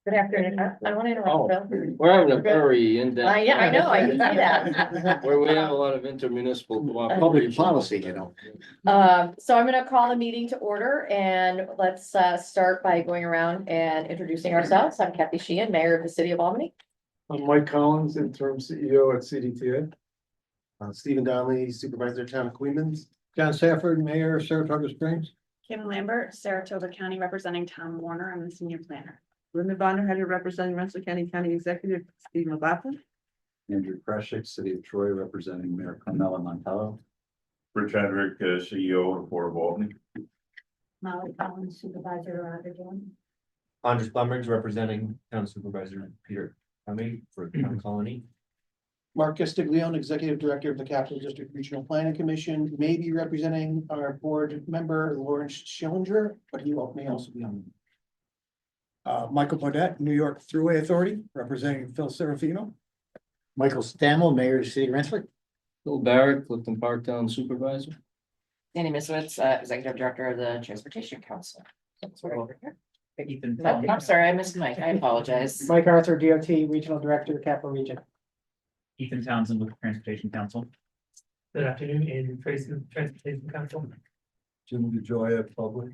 Good afternoon. I don't want to Oh, interrupt, Bill. we're having a very in-depth. Yeah, I know, I can see that. Where we have a lot of intermunicipal Public cooperation. policy, you know. So I'm gonna call the meeting to order and let's start by going around and introducing ourselves. I'm Kathy Sheehan, Mayor of the City of Albany. I'm Mike Collins, interim CEO at CDTA. Stephen Donnelly, Supervisor Town of Queens. John Safford, Mayor, Saratoga Springs. Kim Lambert, Saratoga County, representing Tom Warner. I'm the senior planner. Linda Bonner, Head representing Rensselaer County Executive, Steve McLaughlin. Andrew Kreshik, City of Troy, representing Mayor Carmella Montello. Rich Hedrick, CEO of Port of Albany. Molly Collins, Supervisor, John. Andres Blumridge, representing Town Supervisor Peter Cumming for Town Colony. Mark Castiglione, Executive Director of the Capital District Regional Planning Commission, may be representing our board member Lawrence Schillinger, but he may also be on. Michael Bodett, New York Thruway Authority, representing Phil Serafino. Michael Stammel, Mayor of the City of Rensselaer. Bill Barrett, Clifton Parktown Supervisor. Sandy Misowitz, Executive Director of the Transportation Council. Ethan. I'm sorry, I missed Mike. I apologize. Mike Arthur, DOT Regional Director, Capital Region. Ethan Townsend with the Transportation Council. Good afternoon, Andrew Tracy, Transportation Council. Jim DeJoya, Public.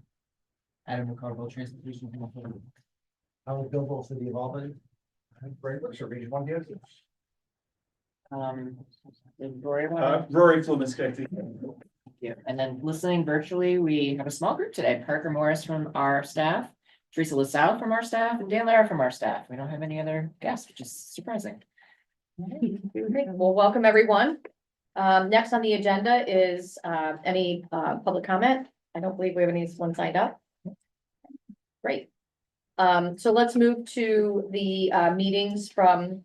Adam McCarville, Transportation Council. Howard Billville, City of Albany. Great work, so Region 1 DOT. Did Rory want to- Rory Fluminski. Yeah, and then listening virtually, we have a small group today. Parker Morris from our staff, Teresa LaSalle from our staff, and Dan Lara from our staff. We don't have any other guests, which is surprising. Well, welcome everyone. Next on the agenda is any public comment. I don't believe we have anyone signed up. Great. So let's move to the meetings from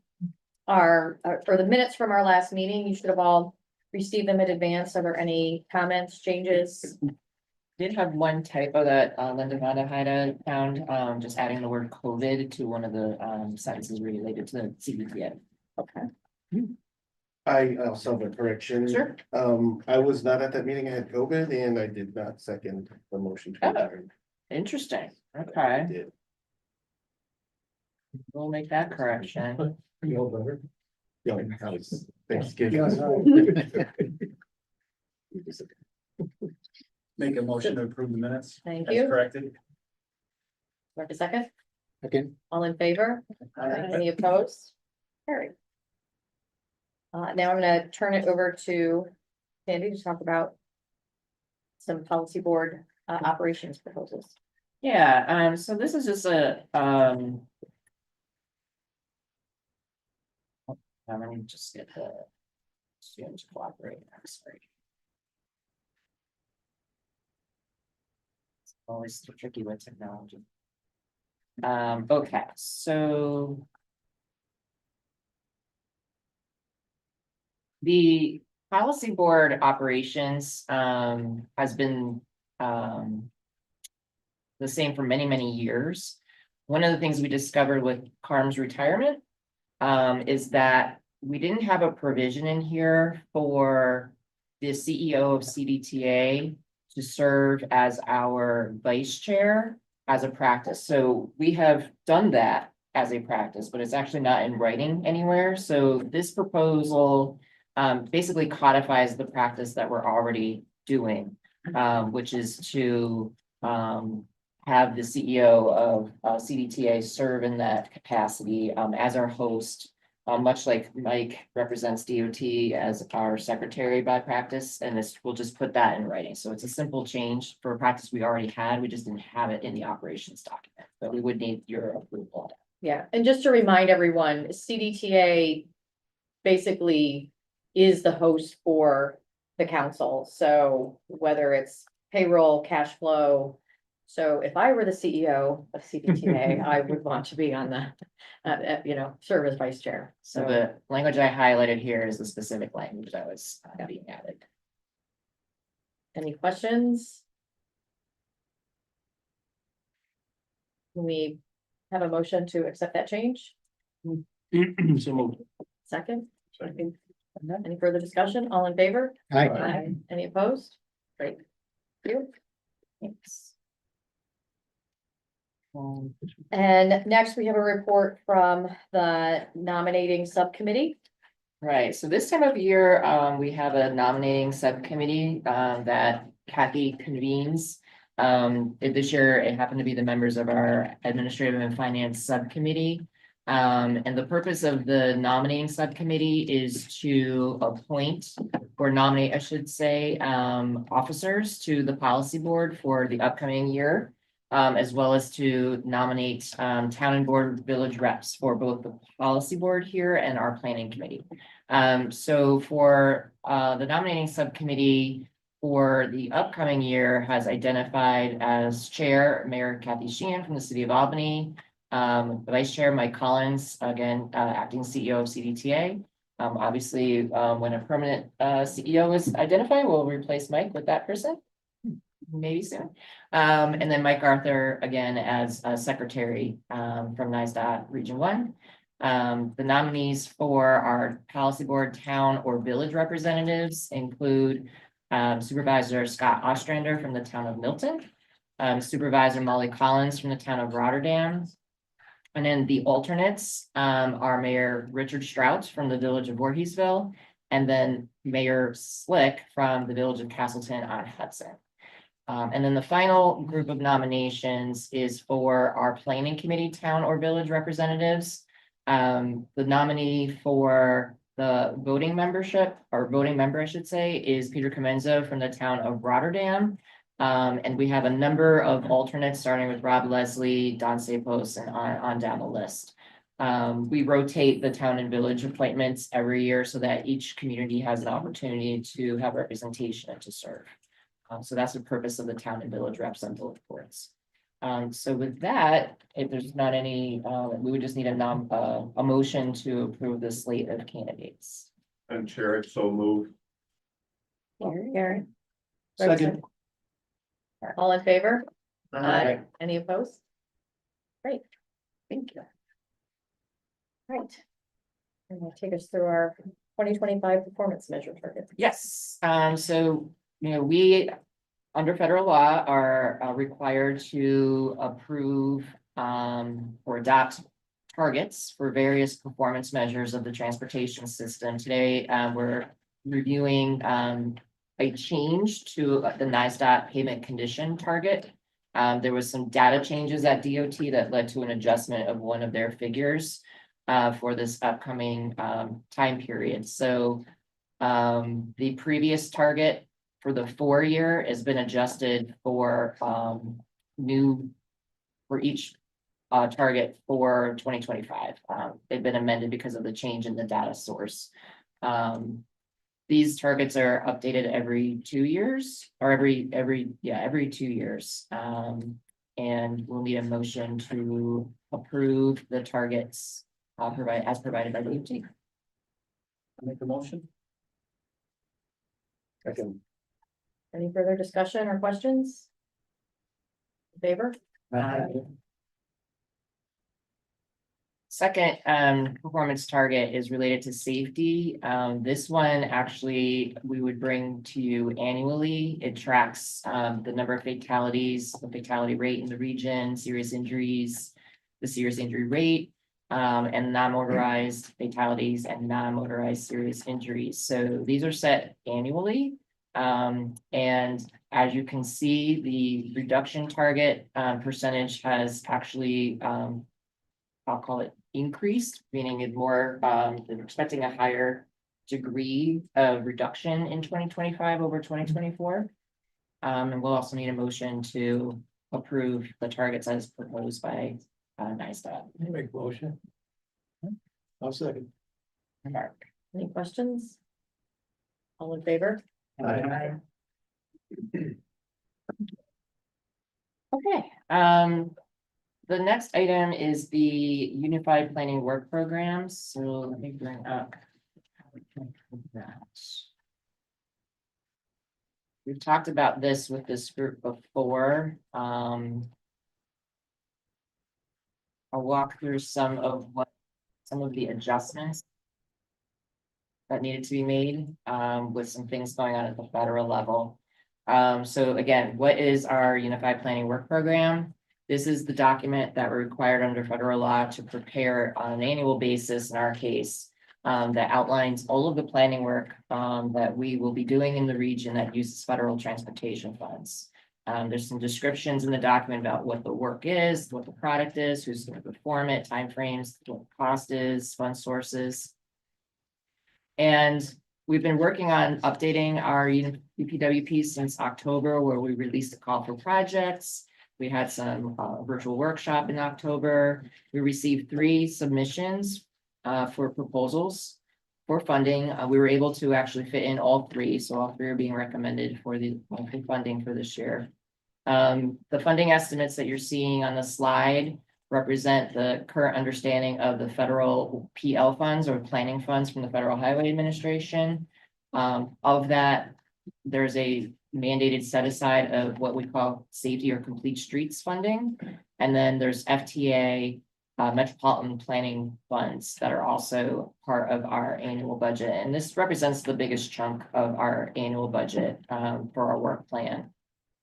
or the minutes from our last meeting. You should have all received them in advance. Are there any comments, changes? Did have one typo that Linda Vada found, just adding the word COVID to one of the sentences related to the CBTA. Okay. I also have a correction. Sure. I was not at that meeting. I had COVID and I did not second the motion to Oh. adjourn. Interesting. I Okay, did. we'll make that correction. Yeah, that was Thanksgiving. Make a motion to approve the minutes. Thank As you. corrected. Work a second. Again. All in favor? Any opposed? Carry. Now I'm gonna turn it over to Sandy to talk about some policy board operations proposals. Yeah, so this is just a let me just get the students to cooperate. I'm sorry. It's always so tricky with technology. Okay, so the policy board operations has been the same for many, many years. One of the things we discovered with Carm's retirement is that we didn't have a provision in here for the CEO of CDTA to serve as our vice chair as a practice. So we have done that as a practice, but it's actually not in writing anywhere. So this proposal basically codifies the practice that we're already doing, which is to have the CEO of CDTA serve in that capacity as our host, much like Mike represents DOT as our secretary by practice, and this will just put that in writing. So it's a simple change for a practice we already had. We just didn't have it in the operations document, but we would need your approval. Yeah, and just to remind everyone, CDTA basically is the host for the council. So whether it's payroll, cash flow. So if I were the CEO of CDTA, I would want to be on the, serve as vice chair. So the language I highlighted here is the specific language that was being added. Any questions? Can we have a motion to accept that change? So moved. Second? Any further discussion? All in favor? Aye. Any opposed? Great. Thank you. Thanks. And next, we have a report from the nominating subcommittee. Right, so this time of year, we have a nominating subcommittee, that Kathy convenes. This year, it happened to be the members of our administrative and finance subcommittee. And the purpose of the nominating subcommittee is to appoint or nominate, I should say, officers to the policy board for the upcoming year. As well as to nominate, town and board village reps for both the policy board here and our planning committee. So for, the nominating subcommittee for the upcoming year has identified as chair, Mayor Kathy Sheehan from the city of Albany. Vice Chair Mike Collins, again, acting CEO of CDTA. Obviously, when a permanent, CEO is identified, we'll replace Mike with that person. Maybe soon. And then Mike Arthur, again, as a secretary, from NISDOT Region 1. The nominees for our policy board, town or village representatives include Supervisor Scott Ostrander from the town of Milton, Supervisor Molly Collins from the town of Rotterdam. And then the alternates are Mayor Richard Strout from the village of Voorheesville, and then Mayor Slick from the village of Castleton on Hudson. And then the final group of nominations is for our planning committee, town or village representatives. The nominee for the voting membership, or voting member, I should say, is Peter Comenzo from the town of Rotterdam. And we have a number of alternates, starting with Rob Leslie, Don Sapos, and on down the list. We rotate the town and village appointments every year so that each community has an opportunity to have representation and to serve. So that's the purpose of the town and village reps on both boards. So with that, if there's not any, we would just need a motion to approve the slate of candidates. And Chair, so move. Gary. Second. All in favor? Aye. Any opposed? Great, thank you. Right. And we'll take us through our 2025 performance measure targets. Yes, so, we, under federal law, are required to approve or adopt targets for various performance measures of the transportation system. Today, we're reviewing a change to the NISDOT pavement condition target. There was some data changes at DOT that led to an adjustment of one of their figures for this upcoming time period. So the previous target for the 4-year has been adjusted for for each target for 2025. They've been amended because of the change in the data source. These targets are updated every 2 years, or every 2 years. And we'll need a motion to approve the targets as provided by DOT. Make a motion. Second. Any further discussion or questions? In favor? Second, performance target is related to safety. This one actually we would bring to you annually. It tracks the number of fatalities, the fatality rate in the region, serious injuries, the serious injury rate, and non-motorized fatalities and non-motorized serious injuries. So these are set annually. And as you can see, the reduction target percentage has actually, I'll call it increased, meaning it more, they're expecting a higher degree of reduction in 2025 over 2024. And we'll also need a motion to approve the targets as proposed by NISDOT. Make motion. I'll second. Mark. Any questions? All in favor? Aye. Okay, the next item is the Unified Planning Work Programs, so let me bring up. that. We've talked about this with this group before. I'll walk through some of the adjustments that needed to be made, with some things going on at the federal level. So again, what is our Unified Planning Work Program? This is the document that we're required under federal law to prepare on an annual basis, in our case, that outlines all of the planning work that we will be doing in the region that uses federal transportation funds. There's some descriptions in the document about what the work is, what the product is, who's going to perform it, timeframes, what the cost is, fund sources. And we've been working on updating our UPWP since October, where we released a call for projects. We had some virtual workshop in October. We received 3 submissions for proposals for funding. We were able to actually fit in all 3, so all 3 are being recommended for the monthly funding for this year. The funding estimates that you're seeing on the slide represent the current understanding of the federal PL funds or planning funds from the Federal Highway Administration. Of that, there's a mandated set aside of what we call safety or complete streets funding. And then there's FTA metropolitan planning funds that are also part of our annual budget. And this represents the biggest chunk of our annual budget for our work plan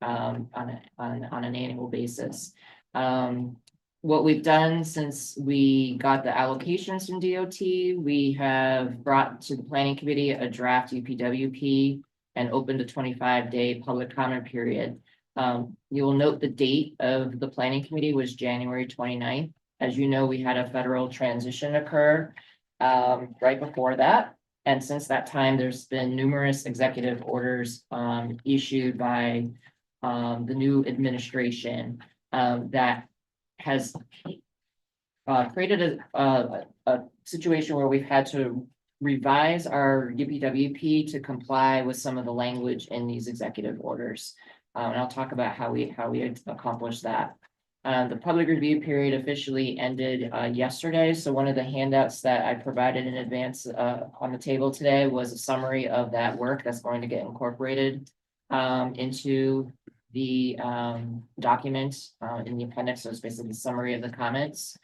on an annual basis. What we've done since we got the allocations from DOT, we have brought to the planning committee a draft UPWP and opened a 25-day public comment period. You will note the date of the planning committee was January 29th. As you know, we had a federal transition occur right before that. And since that time, there's been numerous executive orders issued by the new administration that has created a situation where we've had to revise our UPWP to comply with some of the language in these executive orders. And I'll talk about how we accomplished that. The public review period officially ended yesterday. So one of the handouts that I provided in advance on the table today was a summary of that work that's going to get incorporated into the document in the appendix. So it's basically a summary of the comments.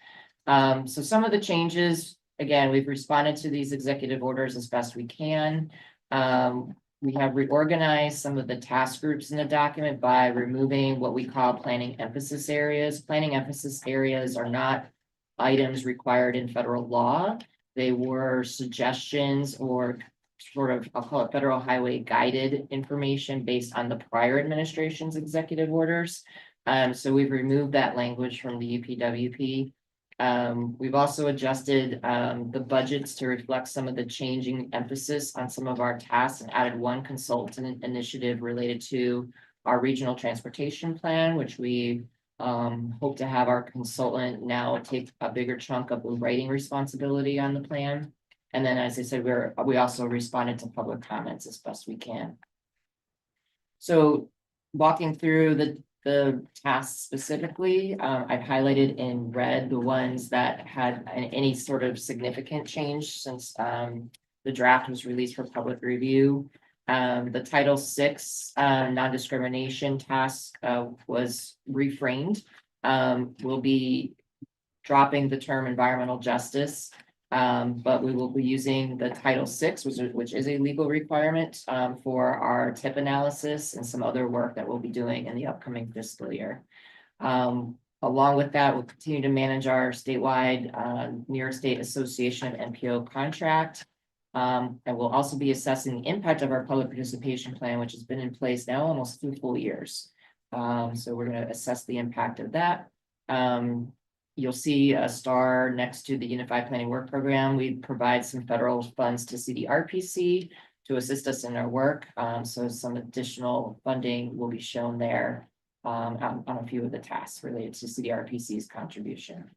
So some of the changes, again, we've responded to these executive orders as best we can. We have reorganized some of the task groups in the document by removing what we call planning emphasis areas. Planning emphasis areas are not items required in federal law. They were suggestions or sort of, I'll call it federal highway guided information based on the prior administration's executive orders. So we've removed that language from the UPWP. We've also adjusted the budgets to reflect some of the changing emphasis on some of our tasks and added one consultant initiative related to our regional transportation plan, which we hope to have our consultant now take a bigger chunk of the writing responsibility on the plan. And then, as I said, we also responded to public comments as best we can. So walking through the tasks specifically, I've highlighted in red the ones that had any sort of significant change since the draft was released for public review. The Title VI non-discrimination task was reframed. We'll be dropping the term environmental justice, but we will be using the Title VI, which is a legal requirement for our TIP analysis and some other work that we'll be doing in the upcoming fiscal year. Along with that, we'll continue to manage our statewide New York State Association of NPO contract. And we'll also be assessing the impact of our public participation plan, which has been in place now almost 2 full years. So we're going to assess the impact of that. You'll see a star next to the Unified Planning Work Program. We provide some federal funds to CDRPC to assist us in our work. So some additional funding will be shown there on a few of the tasks related to CDRPC's contribution.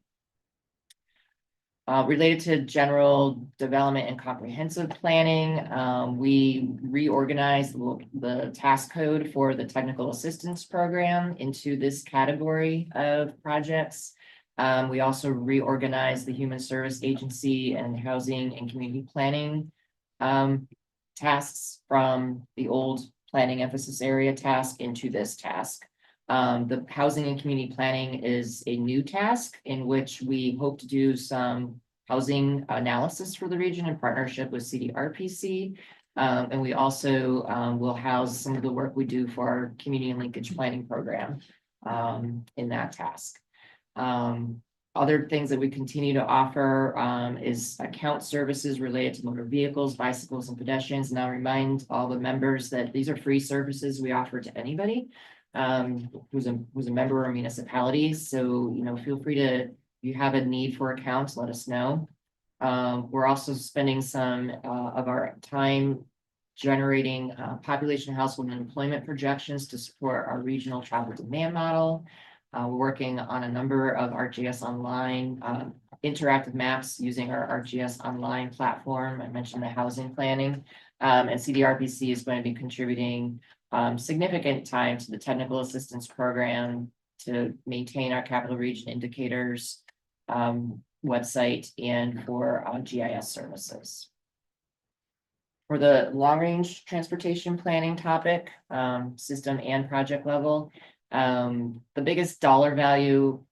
Related to general development and comprehensive planning, we reorganized the task code for the technical assistance program into this category of projects. We also reorganized the Human Service Agency and Housing and Community Planning tasks from the old planning emphasis area task into this task. The Housing and Community Planning is a new task in which we hope to do some housing analysis for the region in partnership with CDRPC. And we also will house some of the work we do for our community and linkage planning program in that task. Other things that we continue to offer is account services related to motor vehicles, bicycles, and pedestrians. And I'll remind all the members that these are free services we offer to anybody who's a member of a municipality. So, you know, feel free to, if you have a need for accounts, let us know. We're also spending some of our time generating population, household, and employment projections to support our regional travel demand model. We're working on a number of ArcGIS Online interactive maps using our ArcGIS Online platform. I mentioned the housing planning, and CDRPC is going to be contributing significant time to the technical assistance program to maintain our capital region indicators website and for GIS services. For the long-range transportation planning topic, system and project level, the biggest dollar value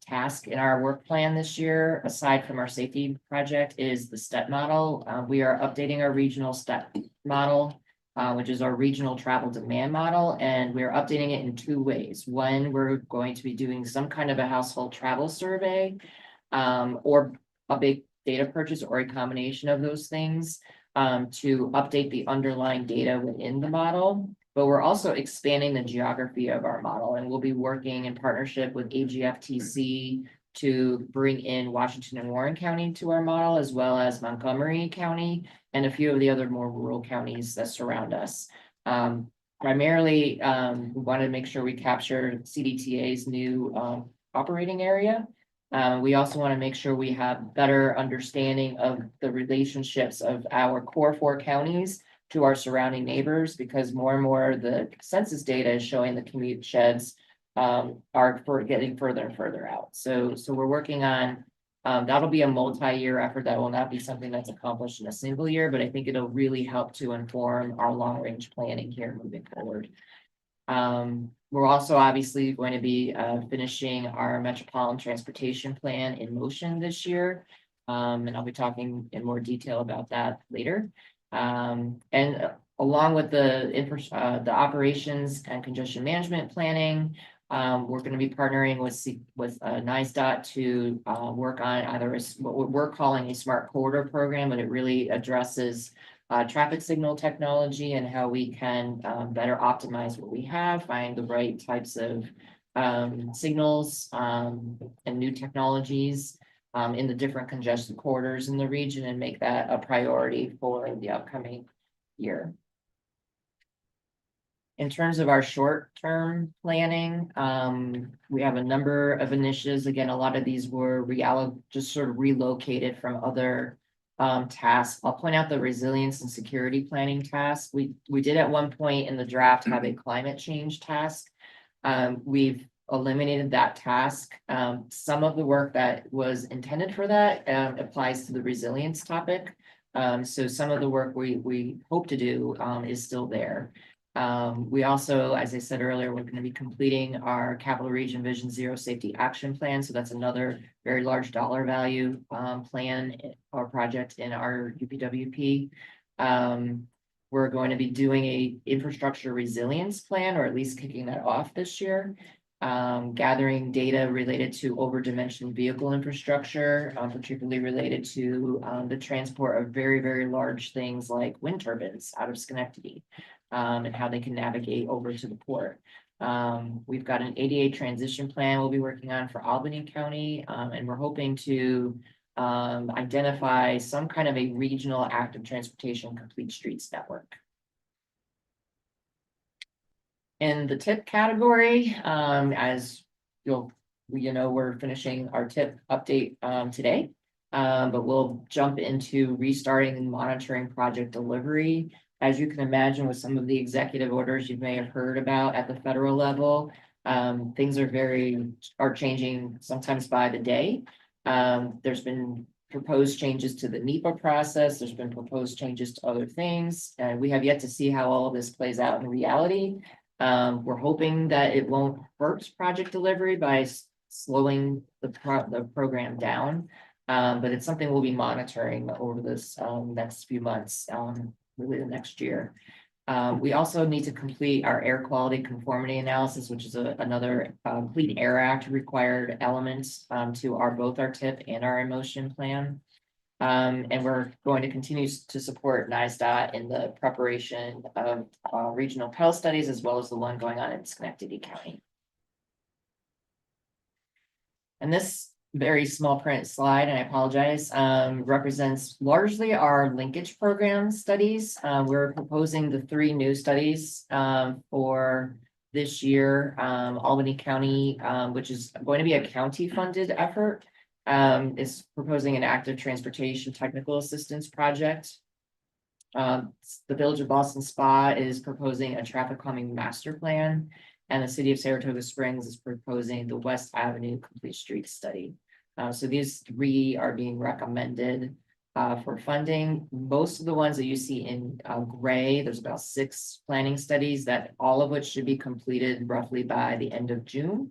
task in our work plan this year, aside from our safety project, is the STEP model. We are updating our regional STEP model, which is our regional travel demand model, and we're updating it in two ways. One, we're going to be doing some kind of a household travel survey, or a big data purchase, or a combination of those things, to update the underlying data within the model. But we're also expanding the geography of our model, and we'll be working in partnership with AGFTC to bring in Washington and Warren County to our model, as well as Montgomery County and a few of the other more rural counties that surround us. Primarily, we want to make sure we capture CDTA's new operating area. We also want to make sure we have better understanding of the relationships of our core 4 counties to our surrounding neighbors, because more and more the census data is showing the commute sheds are getting further and further out. So we're working on, that'll be a multi-year effort. That will not be something that's accomplished in a single year, but I think it'll really help to inform our long-range planning here moving forward. We're also obviously going to be finishing our Metropolitan Transportation Plan in motion this year. And I'll be talking in more detail about that later. And along with the operations and congestion management planning, we're going to be partnering with NISDOT to work on either what we're calling a smart corridor program, but it really addresses traffic signal technology and how we can better optimize what we have, find the right types of signals and new technologies in the different congestion corridors in the region, and make that a priority for the upcoming year. In terms of our short-term planning, we have a number of initiatives. Again, a lot of these were just sort of relocated from other tasks. I'll point out the resilience and security planning task. We did at one point in the draft have a climate change task. We've eliminated that task. Some of the work that was intended for that applies to the resilience topic. So some of the work we hope to do is still there. We also, as I said earlier, we're going to be completing our Capital Region Vision Zero Safety Action Plan. So that's another very large dollar value plan or project in our UPWP. We're going to be doing a infrastructure resilience plan, or at least kicking that off this year. Gathering data related to over-dimensioned vehicle infrastructure, particularly related to the transport of very, very large things like wind turbines out of Schenectady, and how they can navigate over to the port. We've got an ADA transition plan we'll be working on for Albany County, and we're hoping to identify some kind of a regional active transportation complete streets network. In the tip category, as we're finishing our tip update today, but we'll jump into restarting and monitoring project delivery. As you can imagine, with some of the executive orders you may have heard about at the federal level, things are changing sometimes by the day. There's been proposed changes to the NEPA process. There's been proposed changes to other things, and we have yet to see how all of this plays out in reality. We're hoping that it won't hurt project delivery by slowing the program down, but it's something we'll be monitoring over this next few months, really the next year. We also need to complete our air quality conformity analysis, which is another Clean Air Act required element to both our TIP and our emotion plan. And we're going to continue to support NISDOT in the preparation of regional Pell studies, as well as the one going on in Schenectady County. And this very small print slide, and I apologize, represents largely our linkage program studies. We're proposing the 3 new studies for this year. Albany County, which is going to be a county-funded effort, is proposing an active transportation technical assistance project. The Village of Boston Spa is proposing a traffic calming master plan, and the City of Saratoga Springs is proposing the West Avenue Complete Streets study. So these 3 are being recommended for funding. Most of the ones that you see in gray, there's about 6 planning studies that all of which should be completed roughly by the end of June.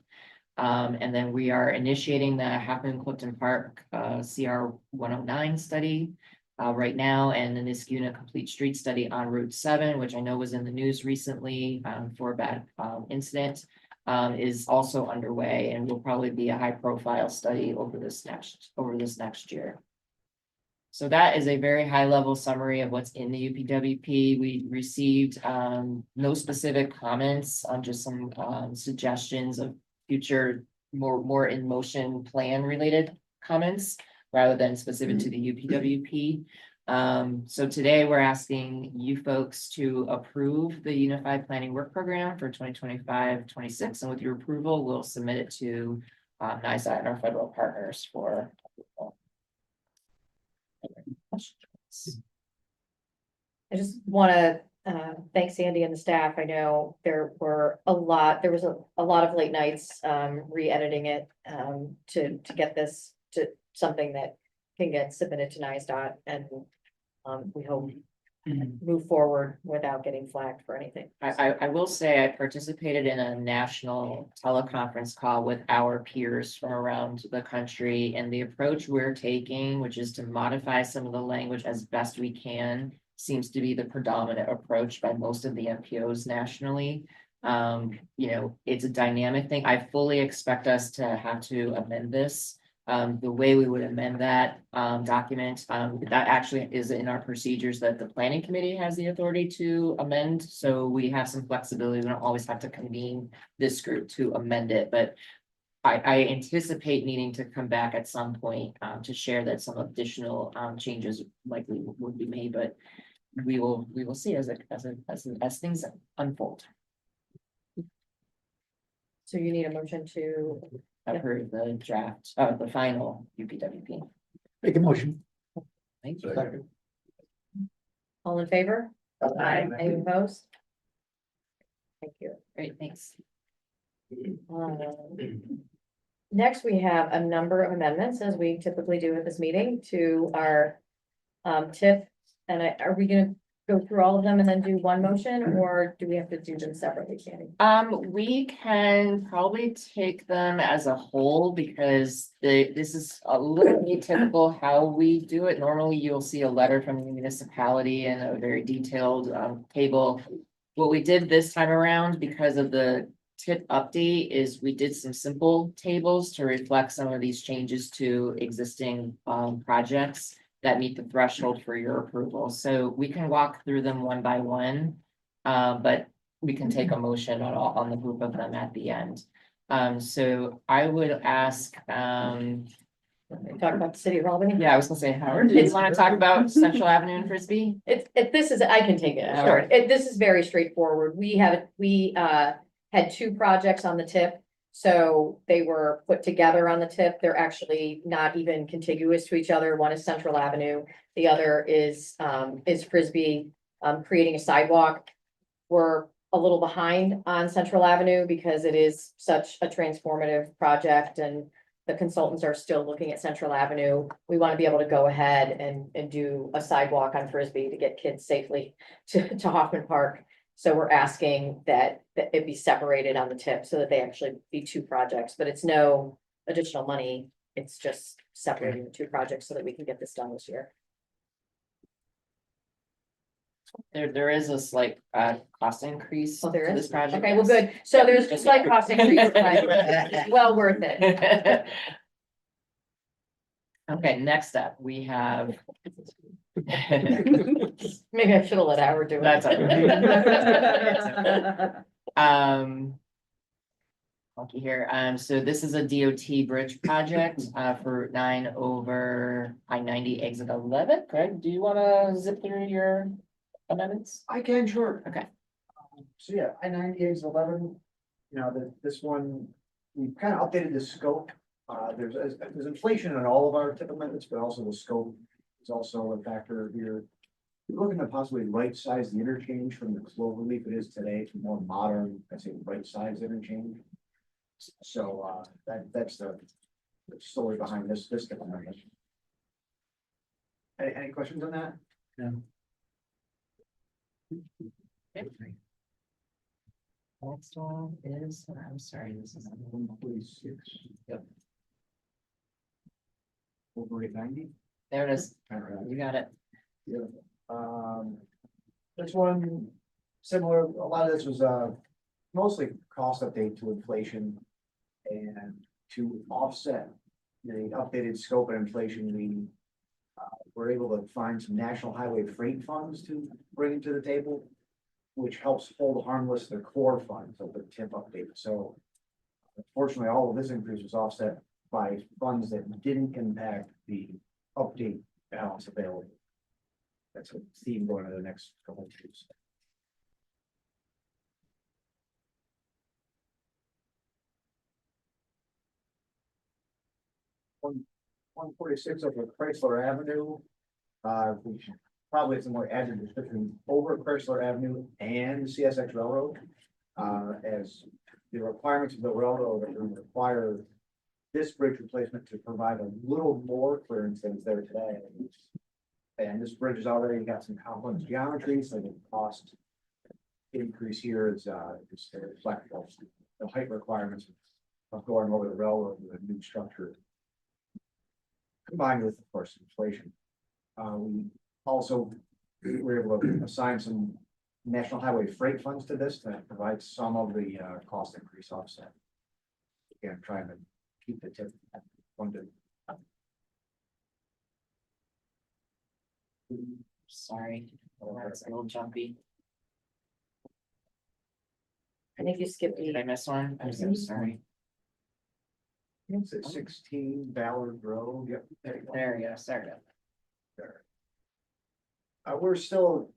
And then we are initiating the Half Moon Clifton Park CR 109 study right now, and the Niskuna Complete Street study on Route 7, which I know was in the news recently for a bad incident, is also underway and will probably be a high profile study over this next year. So that is a very high level summary of what's in the UPWP. We received no specific comments on just some suggestions of future more in motion plan related comments rather than specific to the UPWP. So today we're asking you folks to approve the Unified Planning Work Program for 2025-26, and with your approval, we'll submit it to NISDOT and our federal partners for approval. I just want to thank Sandy and the staff. I know there was a lot of late nights re-editing it to get this to something that can get submitted to NISDOT, and we hope move forward without getting flagged for anything. I will say I participated in a national teleconference call with our peers from around the country, and the approach we're taking, which is to modify some of the language as best we can, seems to be the predominant approach by most of the MPOs nationally. You know, it's a dynamic thing. I fully expect us to have to amend this. The way we would amend that document, that actually is in our procedures that the planning committee has the authority to amend. So we have some flexibility. We don't always have to convene this group to amend it, but I anticipate needing to come back at some point to share that some additional changes likely would be made, but we will see as things unfold. So you need a motion to Approve the draft, the final UPWP. Make a motion. Thank you. Second. all in favor? Aye. Any opposed? Thank you. Great, thanks. Next, we have a number of amendments, as we typically do at this meeting, to our TIP. And are we gonna go through all of them and then do one motion, or do we have to do them separately, Sandy? We can probably take them as a whole because this is a little atypical how we do it. Normally, you'll see a letter from the municipality and a very detailed table. What we did this time around, because of the TIP update, is we did some simple tables to reflect some of these changes to existing projects that meet the threshold for your approval. So we can walk through them one by one, but we can take a motion on the group of them at the end. So I would ask, Talk about the city of Albany? yeah, I was gonna say, Howard, do you want to talk about Central Avenue and Frisbee? This is, I can take it. All Sure. This is very straightforward. We had 2 projects on the TIP. So they were put together on the TIP. They're actually not even contiguous to each other. One is Central Avenue. The other is Frisbee, creating a sidewalk. We're a little behind on Central Avenue because it is such a transformative project and the consultants are still looking at Central Avenue. We want to be able to go ahead and do a sidewalk on Frisbee to get kids safely to Hoffman Park. So we're asking that it be separated on the TIP so that they actually be 2 projects, but it's no additional money. It's just separating the 2 projects so that we can get this done this year. There is a slight, cost increase Oh, there to is? this project. Okay, well, yes. good. So there's Just- slight cost increase, but well worth it. Okay, next up, we have. Maybe I should have let Howard do it. That's Funky here, so this is a DOT bridge project, for 9 over I-90 exit 11. Craig, do you wanna zip through your amendments? I can, sure. Okay. So yeah, I-90 is 11, you know, this one, we kind of updated the scope. There's inflation in all of our tip amendments, but also the scope is also a factor here. We're looking to possibly right-size the interchange from the cloverleaf it is today to more modern, I say, right-size interchange. So, that's the story behind this tip amendment. Any questions on that? Next one is, I'm sorry, this is. 146. Yep. Over 890. There it is, you got it. This one, similar, a lot of this was, mostly cost update to inflation. And to offset the updated scope and inflation, we were able to find some national highway freight funds to bring to the table, which helps hold harmless the core funds of the TIP update. So unfortunately, all of this increase was offset by funds that didn't impact the update balance available. That's a theme going to the next couple of years. 146 over Chrysler Avenue. We should probably some more added description over Chrysler Avenue and CSX Railroad. As the requirements of the railroad are going to require this bridge replacement to provide a little more clearance than is there today. And this bridge has already got some complex geometry, so the cost increase here is to reflect the height requirements of going over the railroad with a new structure. Combined with, of course, inflation. We also were able to assign some national highway freight funds to this to provide some of the cost increase offset. Again, trying to keep the tip funded. Sorry, that's a little jumpy. I think you skipped Did E. I miss one? I'm so sorry. It's at 16 Ballard Road. Yep. There you go. There you go, sorry. There. We're still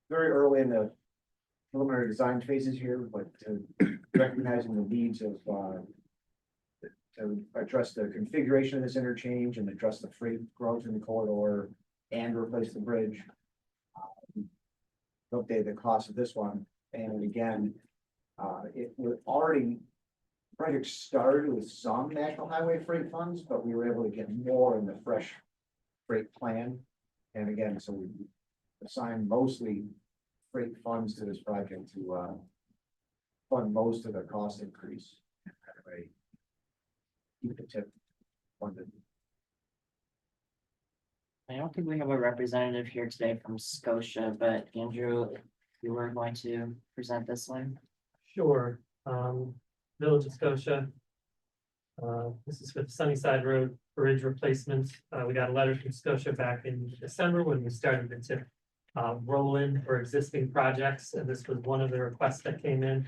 very early in the preliminary design phases here, but recognizing the needs of to address the configuration of this interchange and address the freight growth in the corridor and replace the bridge. Update the cost of this one, and again, it was already. Project started with some national highway freight funds, but we were able to get more in the fresh freight plan. And again, so we assigned mostly freight funds to this project to fund most of the cost increase. Anyway, keep the tip funded. I don't think we have a representative here today from Scotia, but Andrew, you were going to present this one. Sure, Village of Scotia. This is for the Sunnyside Road Bridge replacement. We got a letter from Scotia back in December when we started the TIP roll-in for existing projects, and this was one of the requests that came in.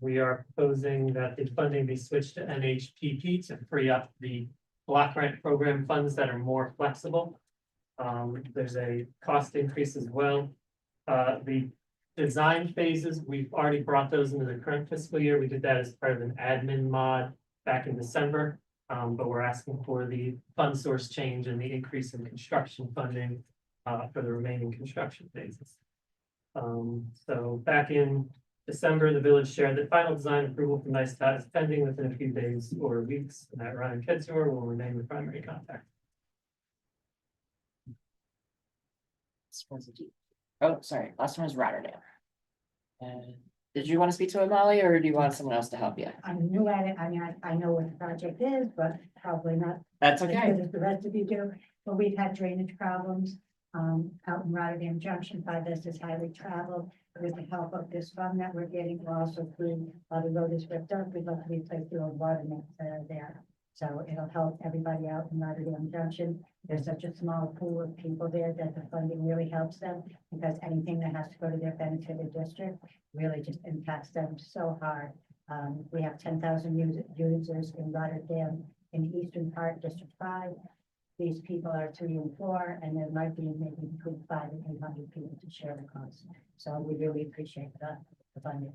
We are proposing that the funding be switched to NHPP to free up the block grant program funds that are more flexible. There's a cost increase as well. The design phases, we've already brought those into the current fiscal year. We did that as part of an admin mod back in December. But we're asking for the fund source change and the increase in construction funding for the remaining construction phases. So back in December, the village shared that final design approval from NICEDOT is pending within a few days or weeks, and that Ryan Ketzur will remain the primary contact. Oh, sorry, last one was Rotterdam. Did you want to speak to it, Molly, or do you want someone else to help you? I'm new at it. I mean, I know what the project is, but probably not That's as okay. good as the rest of you do. But we've had drainage problems out in Rotterdam Junction. By this is highly traveled. With the help of this fund that we're getting, we're also through, the road is ripped up. We'd love to replace the old water mains that are there. So it'll help everybody out in Rotterdam Junction. There's such a small pool of people there that the funding really helps them, because anything that has to go to their benefited district really just impacts them so hard. We have 10,000 users in Rotterdam in the eastern part, District 5. These people are 3 and 4, and there might be maybe between 500 and 800 people to share the cost. So we really appreciate the funding.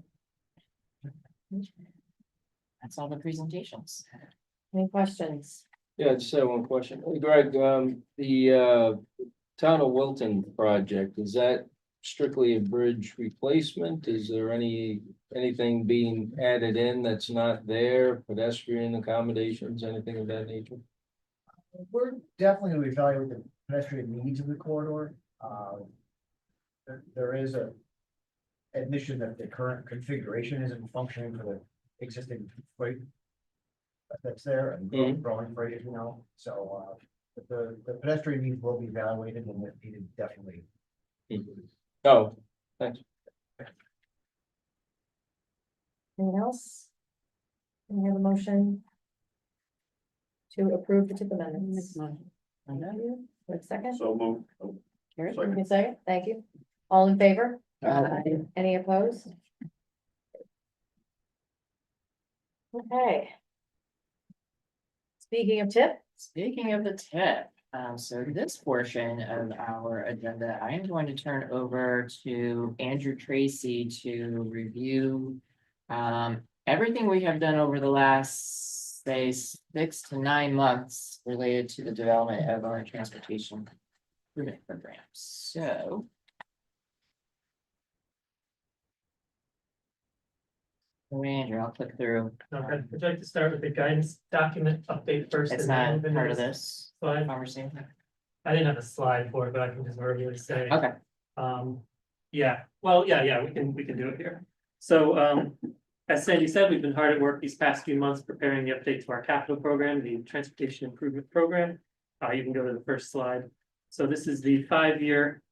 That's all the presentations. Any questions? Yeah, I just have one question. Hey, Greg, the Town of Wilton project, is that strictly a bridge replacement? Is there anything being added in that's not there, pedestrian accommodations, anything of that nature? We're definitely going to evaluate the pedestrian needs of the corridor. There is a admission that the current configuration isn't functioning for the existing freight that's there and growing freight, as you know. So but the pedestrian needs will be evaluated, and if needed, definitely. Oh, thanks. Anyone else? Can we have a motion to approve the tip amendments? Thank you. Wait a second. So move. Karen, Second. you can say it. Thank you. All in favor? Aye. Any opposed? Okay. Speaking of tip, Speaking of the tip, so this portion of our agenda, I am going to turn over to Andrew Tracy to review everything we have done over the last, say, 6 to 9 months related to the development of our transportation improvement program. So. Andrew, I'll click through. Okay, I'd like to start with the guidance document update first. It's and then not move into part of the this slide. conversation. I didn't have a slide for it, but I can just verbally say. Okay. Yeah, well, yeah, we can do it here. So, as Sandy said, we've been hard at work these past few months preparing the update to our capital program, the Transportation Improvement Program. You can go to the first slide. So this is the 5-year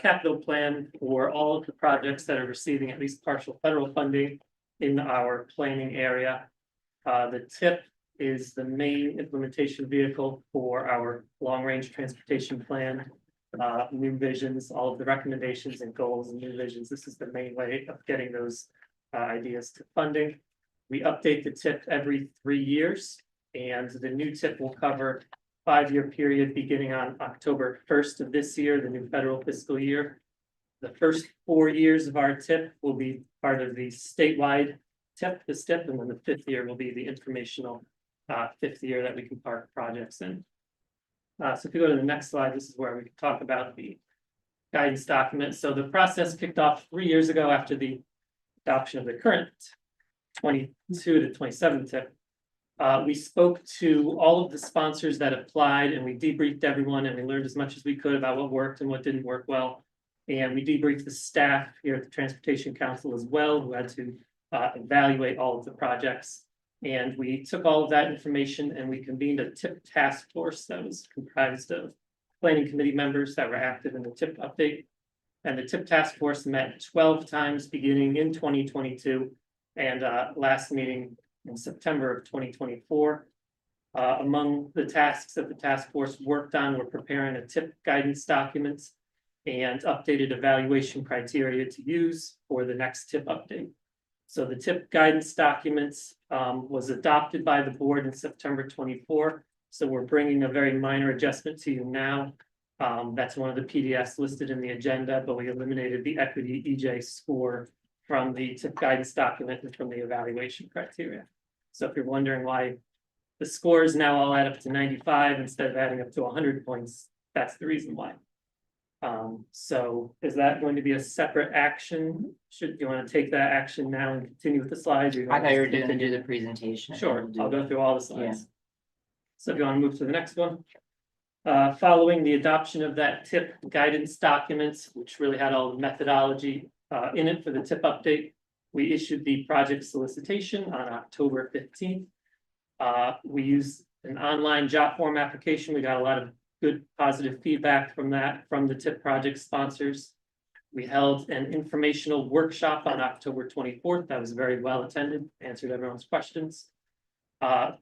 capital plan for all of the projects that are receiving at least partial federal funding in our planning area. The TIP is the main implementation vehicle for our long-range transportation plan. New visions, all of the recommendations and goals and new visions. This is the main way of getting those ideas to funding. We update the TIP every 3 years, and the new TIP will cover 5-year period beginning on October 1st of this year, the new federal fiscal year. The first 4 years of our TIP will be part of the statewide TIP, the STIP, and then the 5th year will be the informational 5th year that we can park projects in. So if you go to the next slide, this is where we can talk about the guidance document. So the process kicked off 3 years ago after the adoption of the current 22 to 27 TIP. We spoke to all of the sponsors that applied, and we debriefed everyone, and we learned as much as we could about what worked and what didn't work well. And we debriefed the staff here at the Transportation Council as well, who had to evaluate all of the projects. And we took all of that information and we convened a TIP task force that was comprised of planning committee members that were active in the TIP update. And the TIP task force met 12 times beginning in 2022 and last meeting in September of 2024. Among the tasks that the task force worked on were preparing a TIP guidance documents and updated evaluation criteria to use for the next TIP update. So the TIP guidance documents was adopted by the board in September 24. So we're bringing a very minor adjustment to you now. That's one of the PDFs listed in the agenda, but we eliminated the equity EJ score from the TIP guidance document and from the evaluation criteria. So if you're wondering why the scores now all add up to 95 instead of adding up to 100 points, that's the reason why. So is that going to be a separate action? Should you want to take that action now and continue with the slides? I thought you were going to do the presentation. Sure, I'll go through all the slides. So if you want to move to the next one. Following the adoption of that TIP guidance documents, which really had all the methodology in it for the TIP update, we issued the project solicitation on October 15th. We used an online job form application. We got a lot of good positive feedback from that, from the TIP project sponsors. We held an informational workshop on October 24th. That was very well attended, answered everyone's questions.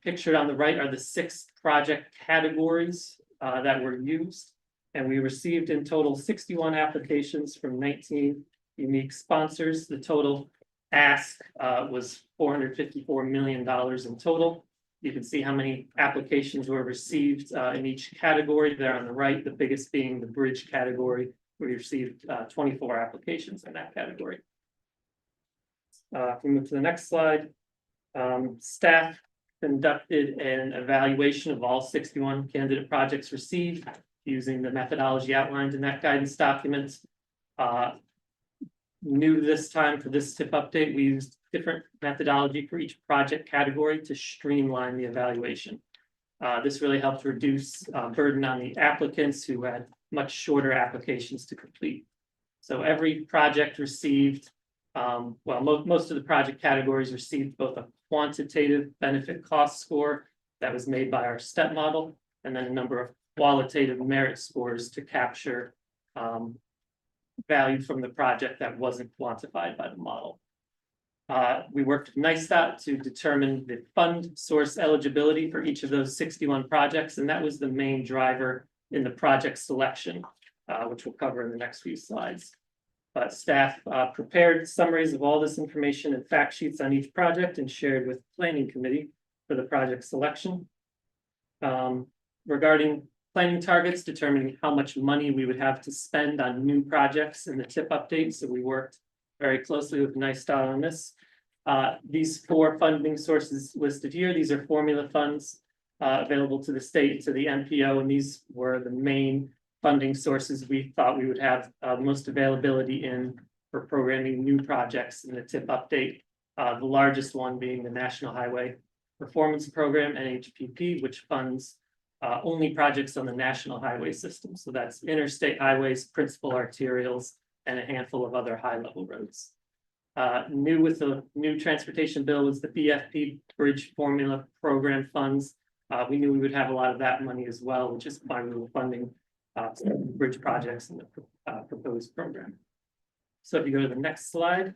Pictured on the right are the 6 project categories that were used. And we received in total 61 applications from 19 unique sponsors. The total ask was $454 million in total. You can see how many applications were received in each category there on the right, the biggest being the bridge category. We received 24 applications in that category. If we move to the next slide, staff conducted an evaluation of all 61 candidate projects received using the methodology outlined in that guidance document. New this time for this TIP update, we used different methodology for each project category to streamline the evaluation. This really helped reduce burden on the applicants who had much shorter applications to complete. So every project received, most of the project categories received both a quantitative benefit cost score that was made by our STEP model, and then a number of qualitative merit scores to capture value from the project that wasn't quantified by the model. We worked with NISTOT to determine the fund source eligibility for each of those 61 projects, and that was the main driver in the project selection, which we'll cover in the next few slides. But staff prepared summaries of all this information and fact sheets on each project and shared with the planning committee for the project selection. Regarding planning targets, determining how much money we would have to spend on new projects in the TIP update. So we worked very closely with NISTOT on this. These 4 funding sources listed here, these are formula funds available to the state, to the MPO, and these were the main funding sources we thought we would have most availability in for programming new projects in the TIP update. The largest one being the National Highway Performance Program, NHPP, which funds only projects on the national highway system. So that's interstate highways, principal arterials, and a handful of other high-level roads. New with the new transportation bill was the BFP Bridge Formula Program funds. We knew we would have a lot of that money as well, which is why we were funding bridge projects in the proposed program. So if you go to the next slide,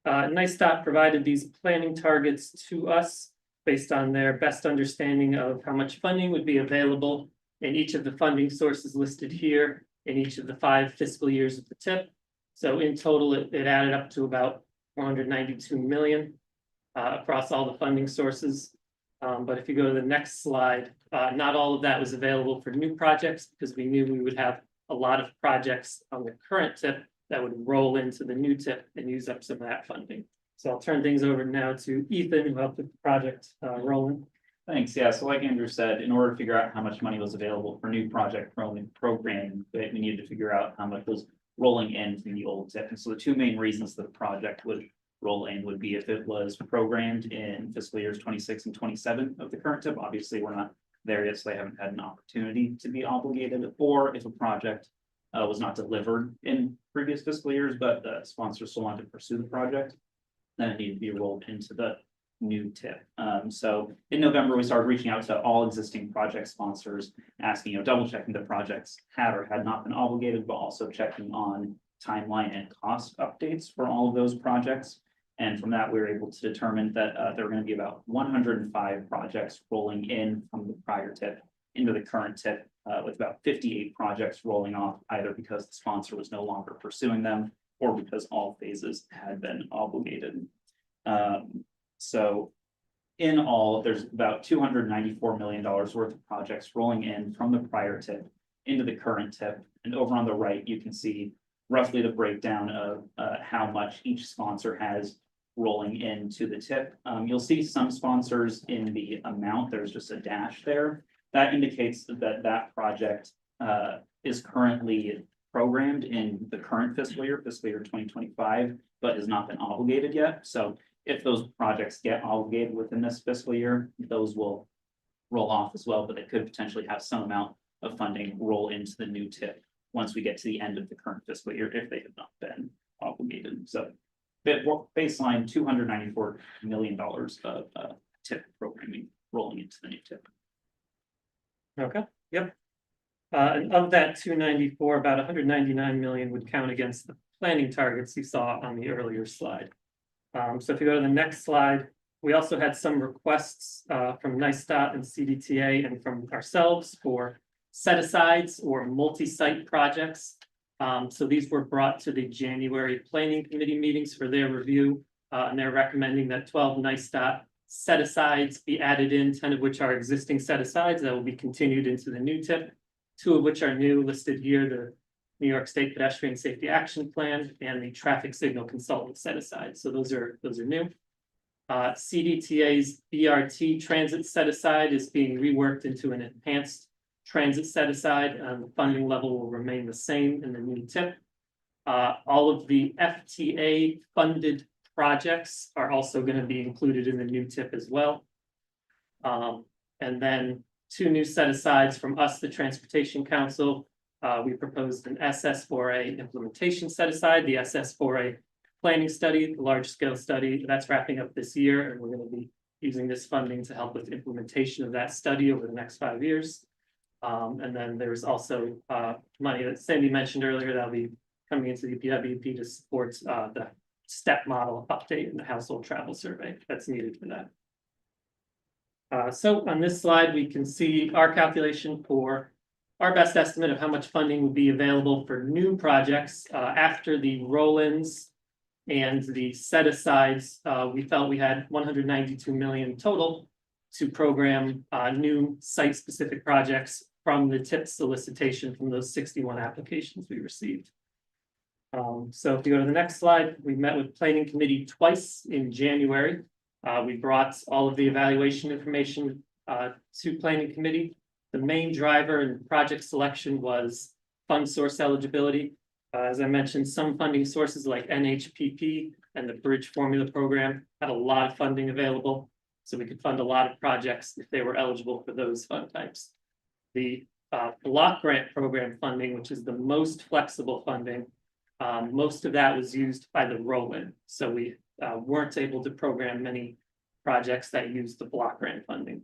NISTOT provided these planning targets to us based on their best understanding of how much funding would be available in each of the funding sources listed here in each of the 5 fiscal years of the TIP. So in total, it added up to about 492 million across all the funding sources. But if you go to the next slide, not all of that was available for new projects because we knew we would have a lot of projects on the current TIP that would roll into the new TIP and use up some of that funding. So I'll turn things over now to Ethan, who helped with the project rolling. Thanks. Yeah, so like Andrew said, in order to figure out how much money was available for new project rolling program, we needed to figure out how much was rolling in from the old TIP. And so the 2 main reasons that the project would roll in would be if it was programmed in fiscal years 26 and 27 of the current TIP. Obviously, we're not there yet, so they haven't had an opportunity to be obligated, or if a project was not delivered in previous fiscal years, but the sponsor still wanted to pursue the project, then it needed to be rolled into the new TIP. So in November, we started reaching out to all existing project sponsors, asking, double checking the projects had or had not been obligated, but also checking on timeline and cost updates for all of those projects. And from that, we were able to determine that there are going to be about 105 projects rolling in from the prior TIP into the current TIP, with about 58 projects rolling off, either because the sponsor was no longer pursuing them or because all phases had been obligated. So in all, there's about $294 million worth of projects rolling in from the prior TIP into the current TIP. And over on the right, you can see roughly the breakdown of how much each sponsor has rolling into the TIP. You'll see some sponsors in the amount, there's just a dash there. That indicates that that project is currently programmed in the current fiscal year 2025, but has not been obligated yet. So if those projects get obligated within this fiscal year, those will roll off as well, but they could potentially have some amount of funding roll into the new TIP once we get to the end of the current fiscal year, if they have not been obligated. So baseline $294 million of TIP programming rolling into the new TIP. Okay, yep. And of that 294, about 199 million would count against the planning targets you saw on the earlier slide. So if you go to the next slide, we also had some requests from NISTOT and CDTA and from ourselves for set-asides or multi-site projects. So these were brought to the January Planning Committee meetings for their review, and they're recommending that 12 NISTOT set-asides be added in, 10 of which are existing set-asides that will be continued into the new tip, 2 of which are new listed here, the New York State Pedestrian Safety Action Plan and the Traffic Signal Consultant set-aside. So those are new. CDTA's BRT transit set-aside is being reworked into an enhanced transit set-aside. The funding level will remain the same in the new tip. All of the FTA funded projects are also going to be included in the new tip as well. And then 2 new set-asides from us, the Transportation Council. We proposed an SS4A implementation set-aside, the SS4A planning study, the large-scale study that's wrapping up this year, and we're going to be using this funding to help with implementation of that study over the next 5 years. And then there's also money that Sandy mentioned earlier that'll be coming into the PWP to support the STEP model update in the household travel survey that's needed for that. So on this slide, we can see our calculation for our best estimate of how much funding would be available for new projects after the roll-ins and the set-asides. We felt we had 192 million total to program new site-specific projects from the TIP solicitation from those 61 applications we received. So if you go to the next slide, we met with Planning Committee twice in January. We brought all of the evaluation information to Planning Committee. The main driver in project selection was fund source eligibility. As I mentioned, some funding sources like NHPP and the Bridge Formula Program had a lot of funding available, so we could fund a lot of projects if they were eligible for those fund types. The block grant program funding, which is the most flexible funding, most of that was used by the roll-in, so we weren't able to program many projects that used the block grant funding.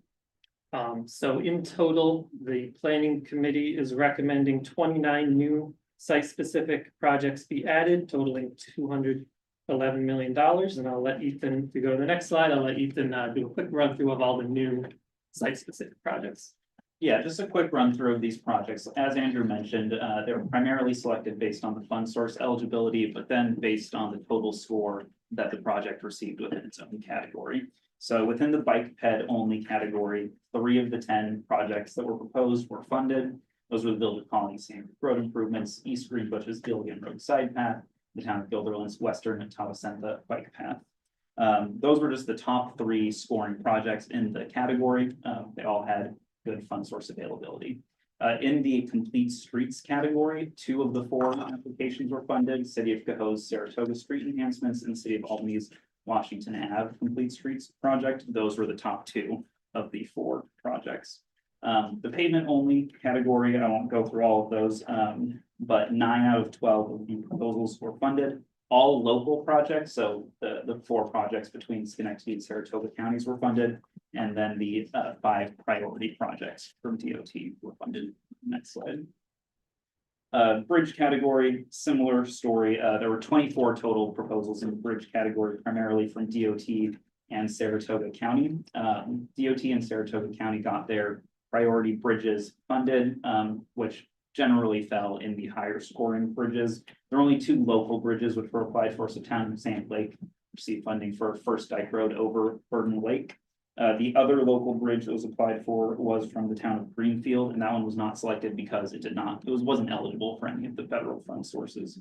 So in total, the Planning Committee is recommending 29 new site-specific projects be added, totaling $211 million. And I'll let Ethan, if you go to the next slide, I'll let Ethan do a quick run through of all the new site-specific projects. Yeah, just a quick run through of these projects. As Andrew mentioned, they were primarily selected based on the fund source eligibility, but then based on the total score that the project received within its own category. So within the bike ped only category, 3 of the 10 projects that were proposed were funded. Those were the Village of Colony Sandwich Road improvements, East Greenbushes Gilligan Road side path, the town of Guilderland's Western and Tawasenta bike path. Those were just the top 3 scoring projects in the category. They all had good fund source availability. In the complete streets category, 2 of the 4 applications were funded: City of Cohoes Saratoga street enhancements and City of Albany's Washington Ave complete streets project. Those were the top 2 of the 4 projects. The pavement only category, I won't go through all of those, but 9 out of 12 of the proposals were funded. All local projects, so the 4 projects between Schenectady and Saratoga counties were funded, and then the 5 priority projects from DOT were funded. Next slide. Bridge category, similar story. There were 24 total proposals in the bridge category, primarily from DOT and Saratoga County. DOT and Saratoga County got their priority bridges funded, which generally fell in the higher scoring bridges. There are only 2 local bridges which were applied for. So town of Sand Lake received funding for First Dyke Road over Burden Lake. The other local bridge that was applied for was from the town of Greenfield, and that one was not selected because it wasn't eligible for any of the federal fund sources.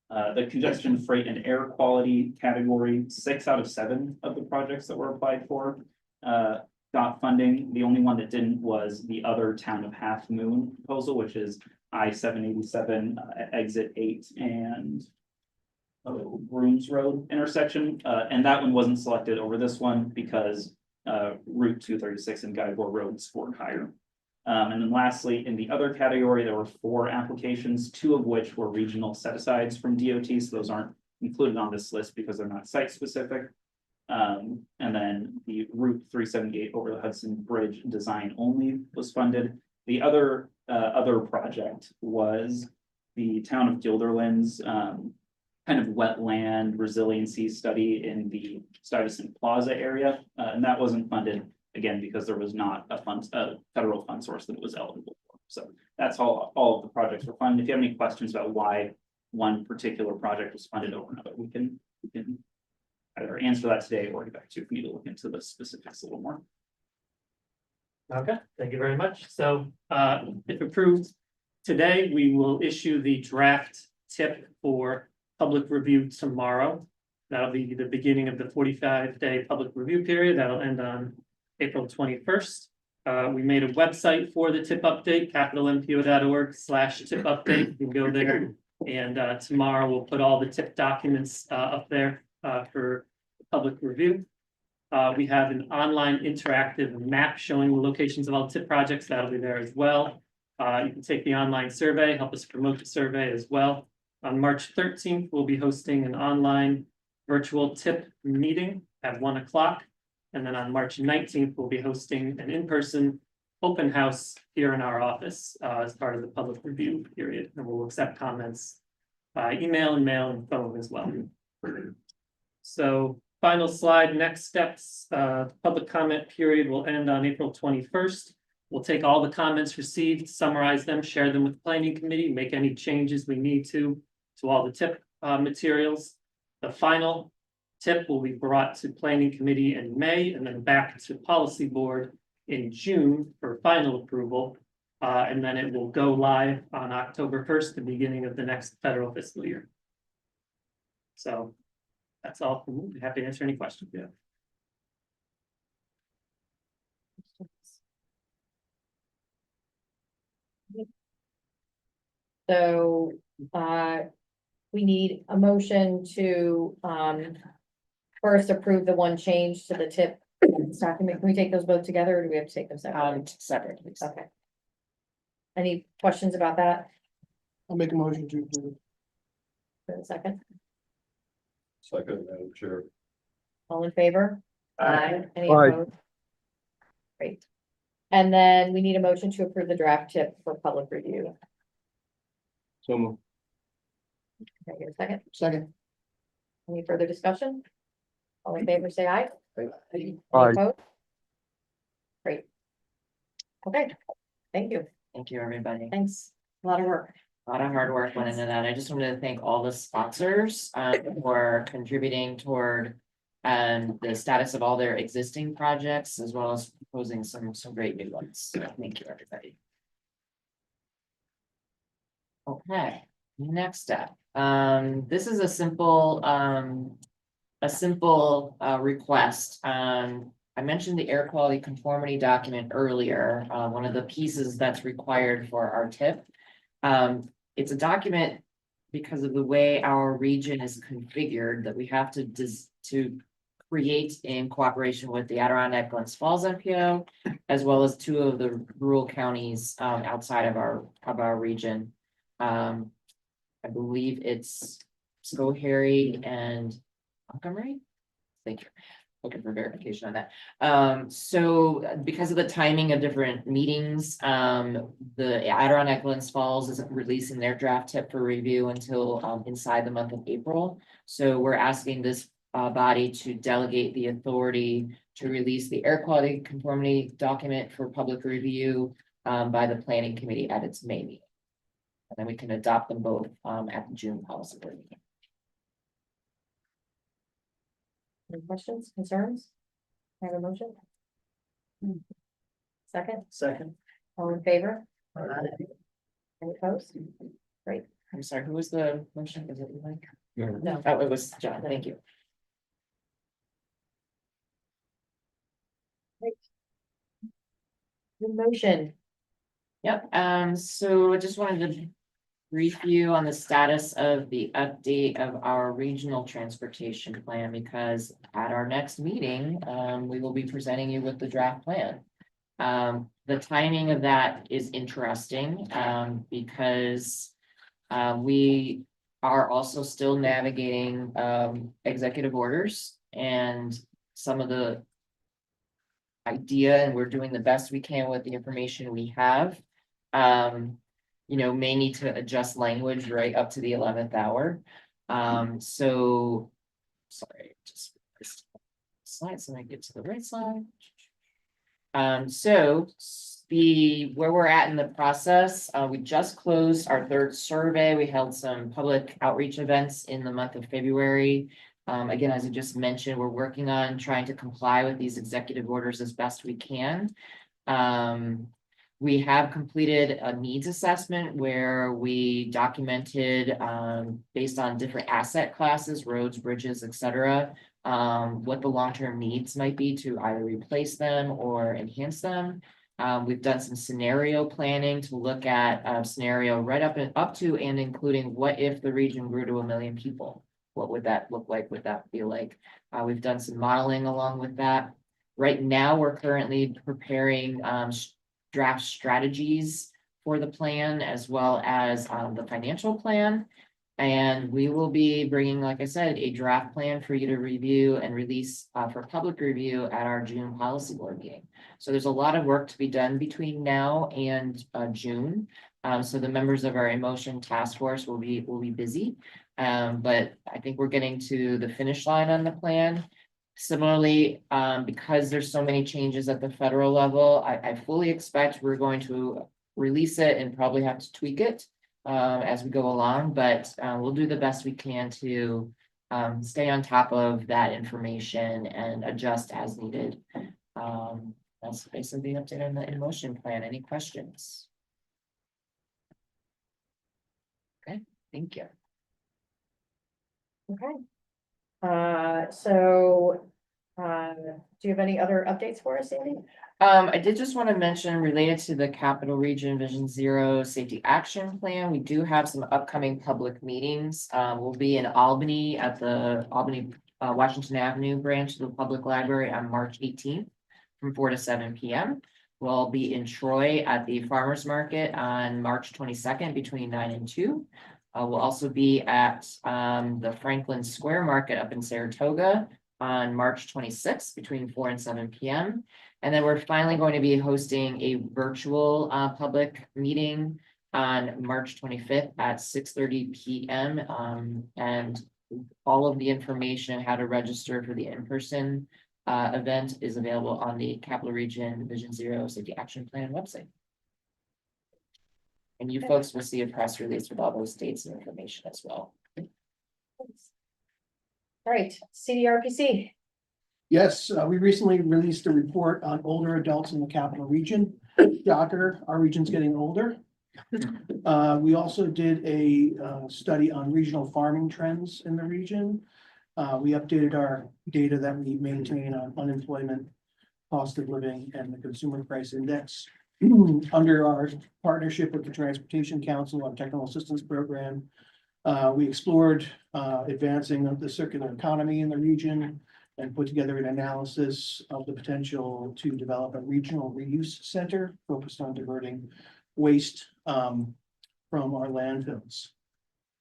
The congestion, freight, and air quality category, 6 out of 7 of the projects that were applied for got funding. The only one that didn't was the other town of Half Moon proposal, which is I-787 exit 8 and Brooms Road intersection. And that one wasn't selected over this one because Route 236 and Guybor Road scored higher. And then lastly, in the other category, there were 4 applications, 2 of which were regional set-asides from DOT. So those aren't included on this list because they're not site specific. And then the Route 378 over the Hudson Bridge design only was funded. The other other project was the town of Gilderland's kind of wetland resiliency study in the Stuyvesant Plaza area. And that wasn't funded, again, because there was not a federal fund source that it was eligible for. So that's all of the projects were funded. If you have any questions about why one particular project was funded over another, we can either answer that today or get back to you if we need to look into the specifics a little more. Okay, thank you very much. So, if approved today, we will issue the draft tip for public review tomorrow. That'll be the beginning of the 45-day public review period. That'll end on April 21st. We made a website for the tip update, capitalmpo.org/tip update. You can go there. And tomorrow we'll put all the tip documents up there for public review. We have an online interactive map showing the locations of all tip projects. That'll be there as well. You can take the online survey, help us promote the survey as well. On March 13th, we'll be hosting an online virtual tip meeting at 1 o'clock. And then on March 19th, we'll be hosting an in-person open house here in our office as part of the public review period. And we'll accept comments by email and mail and phone as well. So final slide, next steps, public comment period will end on April 21st. We'll take all the comments received, summarize them, share them with the planning committee, make any changes we need to all the tip materials. The final tip will be brought to planning committee in May and then back to policy board in June for final approval. And then it will go live on October 1st, the beginning of the next federal fiscal year. So that's all from me. Happy to answer any questions. Yeah. So, we need a motion to, first approve the one change to the tip document. Can we take those both together or do we have to take them separately? Separate, please. Okay. Any questions about that? I'll make a motion to approve. For a second, Second, Madam Chair. all in favor? Aye. Any Aye. opposed? Great. And then we need a motion to approve the draft tip for public review. So moved. Can I get a second? Second. Any further discussion? All in favor, say aye. Any Aye. opposed? Great. Okay, thank you. Thank you, everybody. Thanks. A lot of work. A lot of hard work went into that. I just wanted to thank all the sponsors for contributing toward the status of all their existing projects, as well as proposing some great new ones. So thank you, everybody. Okay, next up, this is a simple request. I mentioned the air quality conformity document earlier, one of the pieces that's required for our tip. It's a document because of the way our region is configured that we have to create in cooperation with the Adirondack Glens Falls MPO, as well as two of the rural counties outside of our region. I believe it's Schoharie and Montgomery. Thank you. Looking for verification on that. So because of the timing of different meetings, the Adirondack Glens Falls isn't releasing their draft tip for review until inside the month of April. So we're asking this body to delegate the authority to release the air quality conformity document for public review by the planning committee at its May meeting. And then we can adopt them both at the June policy board meeting. Any questions, concerns? I have a motion? Second, Second. all in favor? Any opposed? Great. I'm sorry, who was the motion? Is it Mike? No. Oh, it was John. Thank you. The motion, Yep, so I just wanted to brief you on the status of the update of our regional transportation plan, because at our next meeting, we will be presenting you with the draft plan. The timing of that is interesting, because we are also still navigating executive orders and some of the idea, and we're doing the best we can with the information we have. may need to adjust language right up to the 11th hour. So, sorry, just slides and I get to the right slide. So where we're at in the process, we just closed our third survey. We held some public outreach events in the month of February. Again, as I just mentioned, we're working on trying to comply with these executive orders as best we can. We have completed a needs assessment where we documented, based on different asset classes, roads, bridges, et cetera, what the long-term needs might be to either replace them or enhance them. We've done some scenario planning to look at a scenario right up to and including what if the region grew to 1 million people? What would that look like? Would that feel like? We've done some modeling along with that. Right now, we're currently preparing draft strategies for the plan as well as the financial plan. And we will be bringing, like I said, a draft plan for you to review and release for public review at our June policy board meeting. So there's a lot of work to be done between now and June. So the members of our emotion task force will be busy. But I think we're getting to the finish line on the plan. Similarly, because there's so many changes at the federal level, I fully expect we're going to release it and probably have to tweak it as we go along, but we'll do the best we can to stay on top of that information and adjust as needed. That's basically the update on the emotion plan. Any questions? Okay, thank you. Okay. Do you have any other updates for us, Sandy? I did just want to mention related to the Capital Region Vision Zero Safety Action Plan, we do have some upcoming public meetings. We'll be in Albany at the Albany Washington Avenue branch of the Public Library on March 18th from 4 to 7 p.m. We'll be in Troy at the Farmers Market on March 22nd between 9 and 2. We'll also be at the Franklin Square Market up in Saratoga on March 26th between 4 and 7 p.m. And then we're finally going to be hosting a virtual public meeting on March 25th at 6:30 p.m. And all of the information, how to register for the in-person event is available on the Capital Region Vision Zero Safety Action Plan website. And you folks will see a press release with all those dates and information as well. All right, CDRPC. Yes, we recently released a report on older adults in the capital region. Shocker, our region's getting older. We also did a study on regional farming trends in the region. We updated our data that we maintain on unemployment, cost of living, and the consumer price index. Under our partnership with the Transportation Council on Technical Assistance Program, we explored advancing of the circular economy in the region and put together an analysis of the potential to develop a regional reuse center focused on diverting waste from our landfills.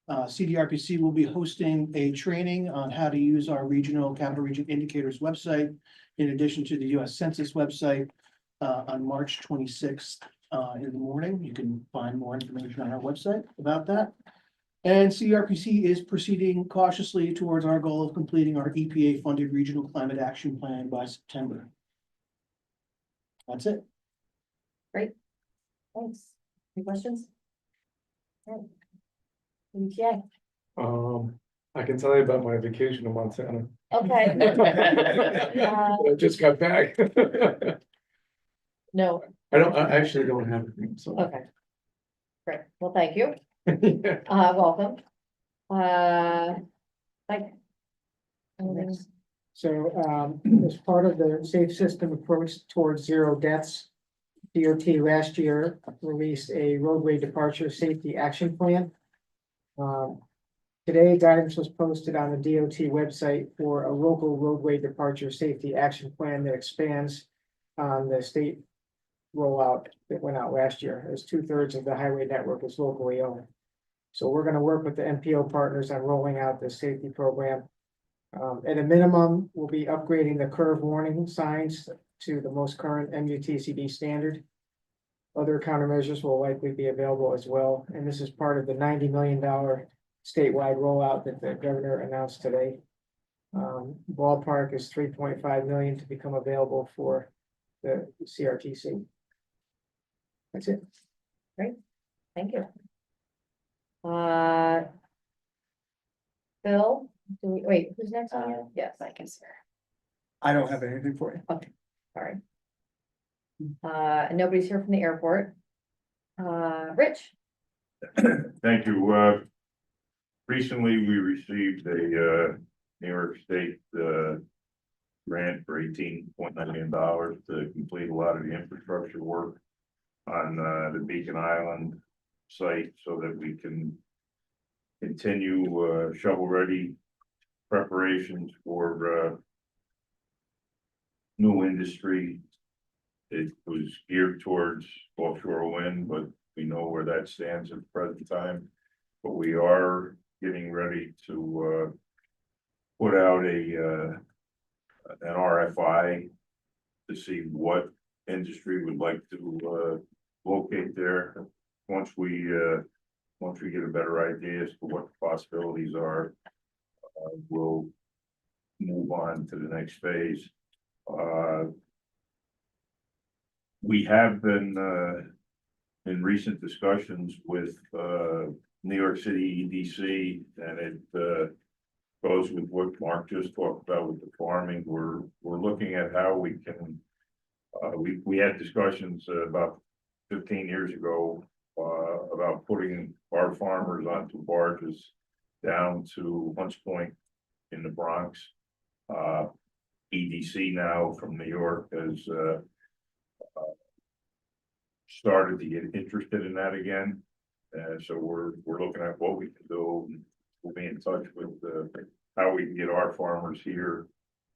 CDRPC will be hosting a training on how to use our regional Capital Region Indicators website, in addition to the US Census website, on March 26th in the morning. You can find more information on our website about that. And CRPC is proceeding cautiously towards our goal of completing our EPA-funded Regional Climate Action Plan by September. That's it. Great. Thanks. Any questions? EPA. I can tell you about my vacation in Montana. Okay. I just got back. No. I actually don't have anything, so. Okay. Great. Well, thank you. Yeah. Welcome. Mike. So, as part of the Safe System approach towards zero deaths, DOT last year released a roadway departure safety action plan. Today, guidance was posted on the DOT website for a local roadway departure safety action plan that expands on the state rollout that went out last year, as 2/3 of the highway network is locally owned. So we're going to work with the MPO partners on rolling out the safety program. At a minimum, we'll be upgrading the curve warning signs to the most current MUTCD standard. Other countermeasures will likely be available as well, and this is part of the $90 million statewide rollout that the governor announced today. Ballpark is 3.5 million to become available for the CRTC. That's it. Thank you. Bill, wait, who's next on here? Yes, I guess. I don't have anything for you. sorry. Nobody's here from the airport. Rich, Thank you. Recently, we received a New York State grant for $18.9 million to complete a lot of the infrastructure work on the Beacon Island site so that we can continue shovel-ready preparations for new industry. It was geared towards offshore wind, but we know where that stands at the present time. But we are getting ready to put out an RFI to see what industry would like to locate there. Once we get a better idea as to what the possibilities are, we'll move on to the next phase. We have been in recent discussions with New York City EDC, and it goes with what Mark just talked about with the farming. We're looking at how we can. We had discussions about 15 years ago about putting our farmers onto barges down to Hunts Point in the Bronx. EDC now from New York has started to get interested in that again. So we're looking at what we can do. We'll be in touch with how we can get our farmers here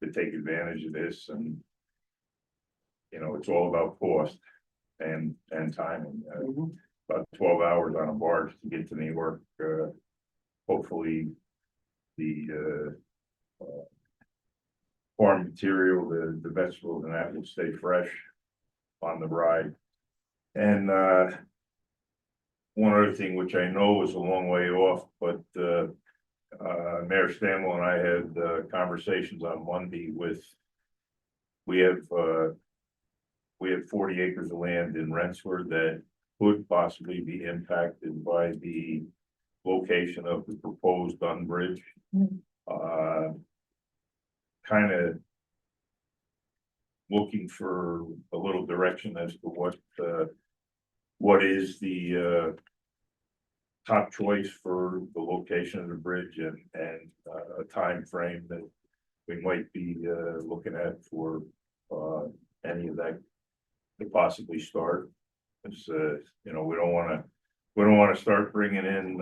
to take advantage of this. And you know, it's all about cost and timing. About 12 hours on a barge to get to New York. Hopefully the farm material, the vegetables and that will stay fresh on the ride. And one other thing, which I know is a long way off, but Mayor Stanwell and I had conversations on Monday with, we have 40 acres of land in Rensselaer that could possibly be impacted by the location of the proposed Dunn Bridge. Kind of looking for a little direction as to what is the top choice for the location of the bridge and a time frame that we might be looking at for any of that to possibly start. It's you know, we don't want to start bringing in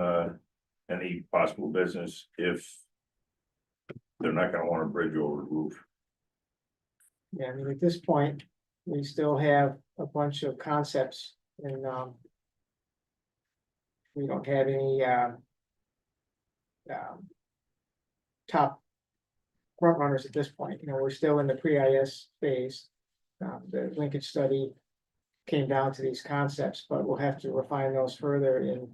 any possible business if they're not going to want a bridge over the roof. Yeah, I mean, at this point, we still have a bunch of concepts and we don't have any top front runners at this point. You know, we're still in the pre-IS phase. The linkage study came down to these concepts, but we'll have to refine those further in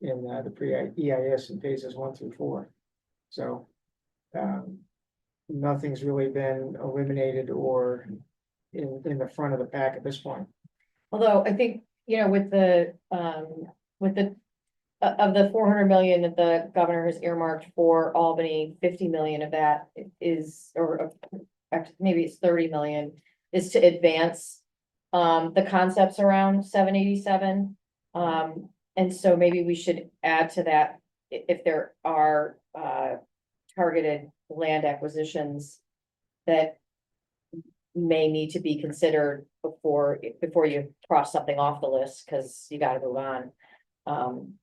the pre-EIS in phases 1 through 4. So nothing's really been eliminated or in the front of the pack at this point. although I think, you know, with the of the 400 million that the governor has earmarked for Albany, 50 million of that is, or maybe it's 30 million, is to advance the concepts around 787. And so maybe we should add to that if there are targeted land acquisitions that may need to be considered before you cross something off the list, because you got to move on.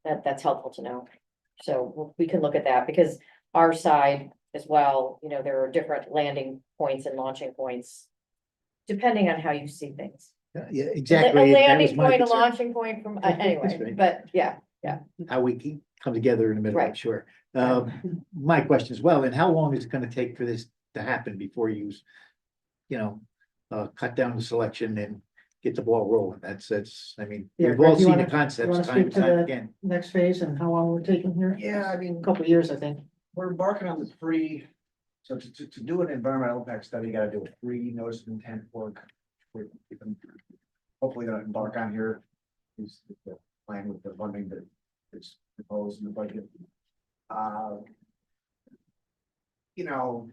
That's helpful to know. So we can look at that, because our side as well, you know, there are different landing points and launching points, depending on how you see things. Yeah, exactly. A That landing was my point, a concern. launching point from, anyway, right. but yeah. How we come together in the middle, I'm Right. sure. My question as well, and how long is it gonna take for this to happen before you know, cut down the selection and get the ball rolling. That's, I mean, Yeah, we've Greg, all you seen the wanna- concepts wanna time and speak to time the- again. Next phase and how long we're taking here? Yeah, I mean, A couple of years, I think. we're embarking on the so to do an environmental impact study, you gotta do a notice of intent work. We're hopefully gonna embark on here is the plan with the funding that is proposed in the budget. You know,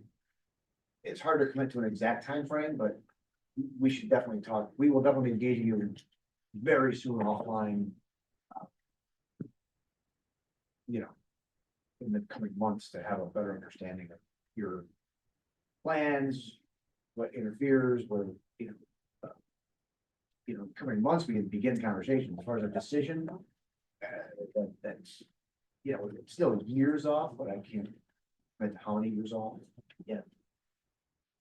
it's hard to commit to an exact time frame, but we should definitely talk. We will definitely be engaging you very soon offline. You know, in the coming months to have a better understanding of your plans, what interferes, where, coming months, we can begin conversation as far as a decision. That's, it's still years off, but I can't commit to how many years off.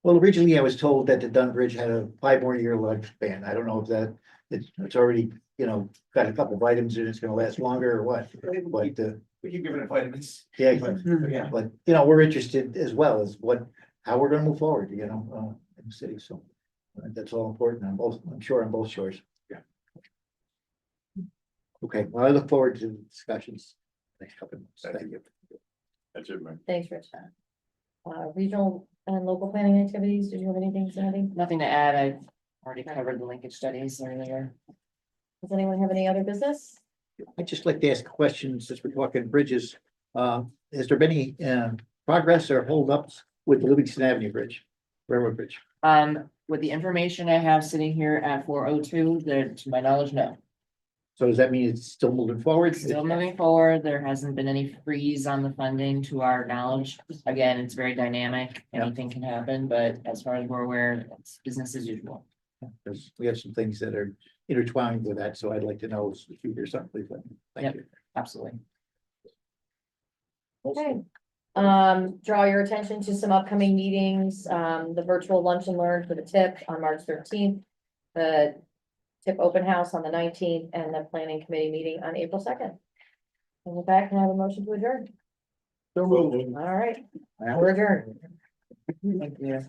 Well, originally I was told that the Dunn Bridge had a 5 more year lifespan. I don't know if it's already, got a couple of items and it's gonna last longer or what, but, We keep giving it vitamins. yeah, Yeah. but, we're interested as well as how we're gonna move forward, in the city, so. That's all important I'm sure on both shores. Yeah. Okay, well, I look forward to discussions next couple of months. Thank you. That's it, man. Thanks, Rich. Regional and local planning activities, did you have anything, Sandy? Nothing to add. I've already covered the linkage studies earlier. Does anyone have any other business? I'd just like to ask a question since we're talking bridges. Has there been any progress or holdups with the Livingston Avenue Bridge, Railroad Bridge? With the information I have sitting here at 4:02, there, to my knowledge, no. So does that mean it's still moving forward? Still moving forward. There hasn't been any freeze on the funding to our knowledge. Again, it's very dynamic. Anything can happen, but as far as we're aware, it's business as usual. Because we have some things that are intertwined with that, so I'd like to know if you hear something, please let me. Thank Yep. you. Absolutely. Okay. Draw your attention to some upcoming meetings, the virtual lunch and learn for the TIP on March 13th. The TIP open house on the 19th and the planning committee meeting on April 2nd. And with that, can I have a motion to adjourn? So moved. All right, we're adjourned. Thank you.